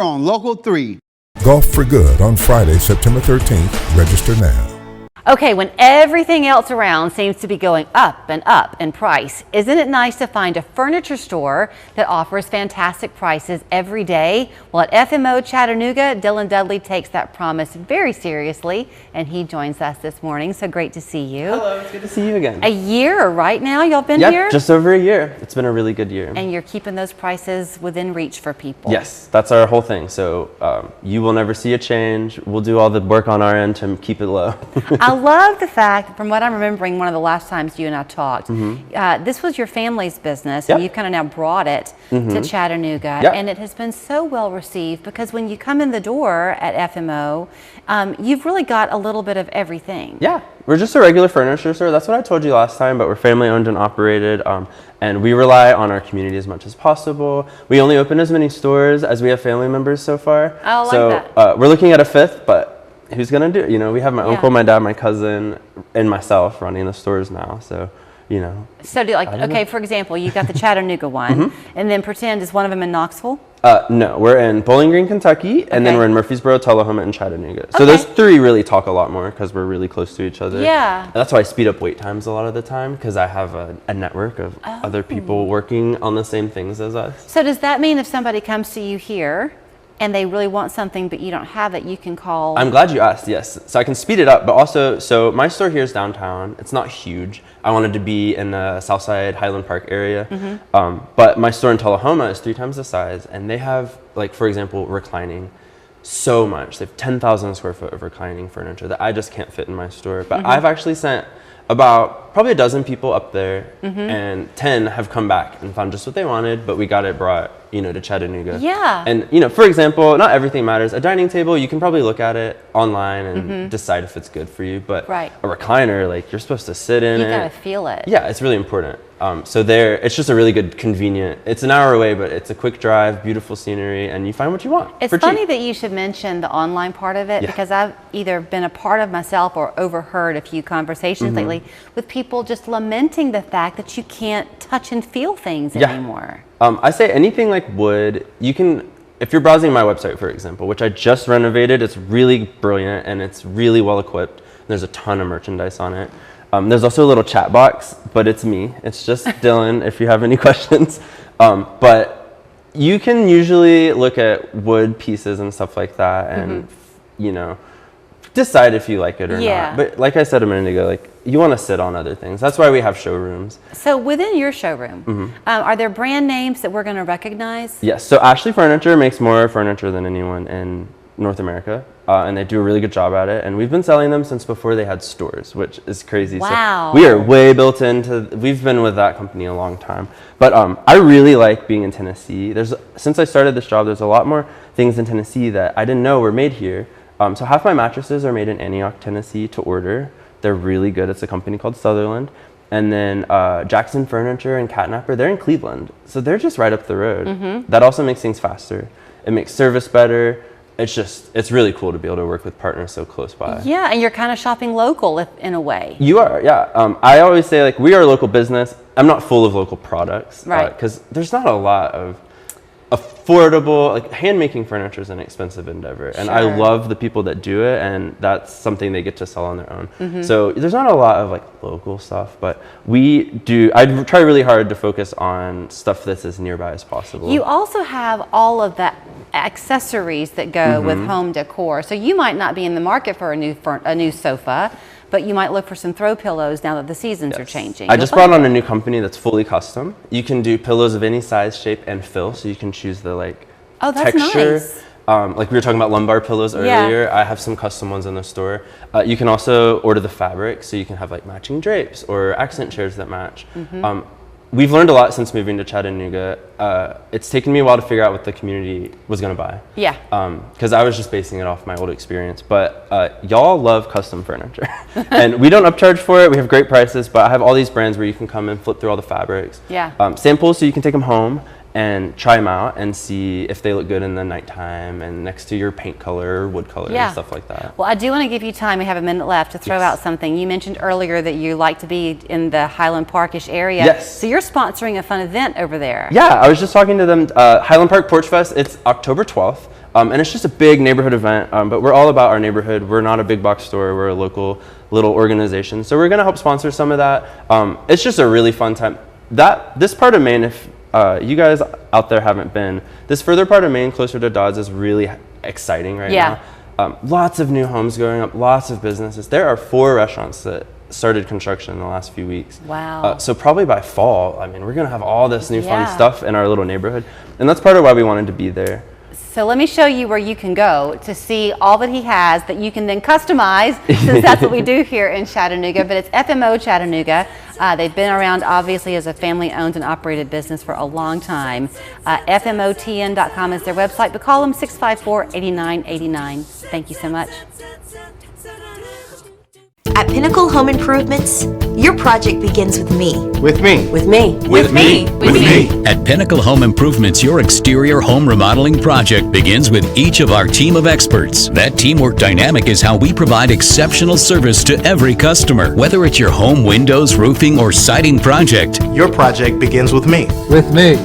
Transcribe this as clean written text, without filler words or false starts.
here on Local 3. Golf for Good on Friday, September 13th. Register now. Okay, when everything else around seems to be going up in price, isn't it nice to find a furniture store that offers fantastic prices every day? Well, at FMO Chattanooga, Dylan Dudley takes that promise very seriously, and he joins us this morning. So great to see you. Hello, it's good to see you again. A year right now y'all been here? here? Just over a year. It's been a really good year. And you're keeping those prices within reach for people. Yes, that's our whole thing. So you will never see a change. We'll do all the work on our end to keep it low. I love the fact, from what I'm remembering, one of the last times you and I talked, this was your family's business, and you've kind of now brought it to Chattanooga, and it has been so well received because when you come in the door at FMO, you've really got a little bit of everything. Yeah, we're just a regular furniture store. That's what I told you last time, but we're family owned and operated, and we rely on our community as much as possible. We only open as many stores as we have family members so far. I like that. We're looking at a fifth, but who's gonna do it? You know, we have my uncle, my dad, my cousin, and myself running the stores now. So, you know. So do okay, for example, you got the Chattanooga one, and then pretend is one of them in Knoxville? No, we're in Bowling Green, Kentucky, and then we're in Murfreesboro, Tullahoma, and Chattanooga. So those three really talk a lot more because we're really close to each other. Yeah. And that's why I speed up wait times a lot of the time because I have a network of other people working on the same things as us. So does that mean if somebody comes to you here and they really want something but you don't have it, you can call? I'm glad you asked, yes. So I can speed it up, but also, so my store here is downtown. It's not huge. I wanted to be in the Southside Highland Park area, but my store in Tullahoma is 3 times the size, and they have, like, for example, reclining so much. They have 10,000 square foot of reclining furniture that I just can't fit in my store. But I've actually sent about probably a dozen people up there, and 10 have come back and found just what they wanted, but we got it brought, you know, to Chattanooga. Yeah. And, you know, for example, not everything matters. A dining table, you can probably look at it online and decide if it's good for you, but a recliner, like, you're supposed to sit in it. You gotta feel it. Yeah, it's really important. So there, it's just a really good, convenient, it's an hour away, but it's a quick drive, beautiful scenery, and you find what you want. It's funny that you should mention the online part of it, because I've either been a part of myself or overheard a few conversations lately with people just lamenting the fact that you can't touch and feel things anymore. I say anything like wood, you can, if you're browsing my website, for example, which I just renovated, it's really brilliant and it's really well equipped. There's a ton of merchandise on it. There's also a little chat box, but it's me. It's just Dylan if you have any questions. But you can usually look at wood pieces and stuff like that and, you know, decide if you like it or not. But like I said a minute ago, like, you want to sit on other things. That's why we have showrooms. So within your showroom, are there brand names that we're going to recognize? Yes. So Ashley Furniture makes more furniture than anyone in North America, and they do a really good job at it. And we've been selling them since before they had stores, which is crazy. Wow. So we are way built into, we've been with that company a long time. But I really like being in Tennessee. Since I started this job, there's a lot more things in Tennessee that I didn't know were made here. So half my mattresses are made in Antioch, Tennessee to order. They're really good. It's a company called Sutherland. And then Jackson Furniture and Catnapper, they're in Cleveland. So they're just right up the road. That also makes things faster. It makes service better. It's really cool to be able to work with partners so close by. Yeah, and you're kind of shopping local in a way. You are, yeah. I always say, like, we are a local business. I'm not full of local products. Right. Because there's not a lot of affordable, like, hand-making furniture is an expensive endeavor. And I love the people that do it, and that's something they get to sell on their own. So there's not a lot of, like, local stuff, but I try really hard to focus on stuff that's as nearby as possible. You also have all of the accessories that go with home decor. So you might not be in the market for a new sofa, but you might look for some throw pillows now that the seasons are changing. I just brought on a new company that's fully custom. You can do pillows of any size, shape, and fill, so you can choose the, like, texture. Nice. Like we were talking about lumbar pillows earlier. I have some custom ones in the store. You can also order the fabric, so you can have, like, matching drapes or accent chairs that match. We've learned a lot since moving to Chattanooga. It's taken me a while to figure out what the community was going to buy. Yeah. Because I was just basing it off my old experience. But y'all love custom furniture. And we don't upcharge for it. We have great prices. But I have all these brands where you can come and flip through all the fabrics. Yeah. Samples so you can take them home and try them out and see if they look good in the nighttime and next to your paint color or wood color and stuff like that. Well, I do want to give you time. We have a minute left to throw out something. You mentioned earlier that you like to be in the Highland Park-ish area. Yes. So you're sponsoring a fun event over there. Yeah, I was just talking to them. Highland Park Porch Fest, it's October 12th. And it's just a big neighborhood event, but we're all about our neighborhood. We're not a big box store. We're a local little organization. So we're going to help sponsor some of that. It's just a really fun time. This part of Maine, if you guys out there haven't been, this further part of Maine closer to Dodge is really exciting right now. Lots of new homes going up, lots of businesses. There are 4 restaurants that started construction in the last few weeks. Wow. So probably by fall, I mean, we're going to have all this new fun stuff in our little neighborhood. And that's part of why we wanted to be there. So let me show you where you can go to see all that he has that you can then customize, since that's what we do here in Chattanooga. But it's FMO Chattanooga. They've been around, obviously, as a family-owned and operated business for a long time. FMOTN.com is their website, but call them 654-8989. Thank you so much. At Pinnacle Home Improvements, your project begins with me. With me. With me. With me. With me. At Pinnacle Home Improvements, your exterior home remodeling project begins with each of our team of experts. That teamwork dynamic is how we provide exceptional service to every customer. Whether it's your home windows, roofing, or siding project, Your project begins with me. With me.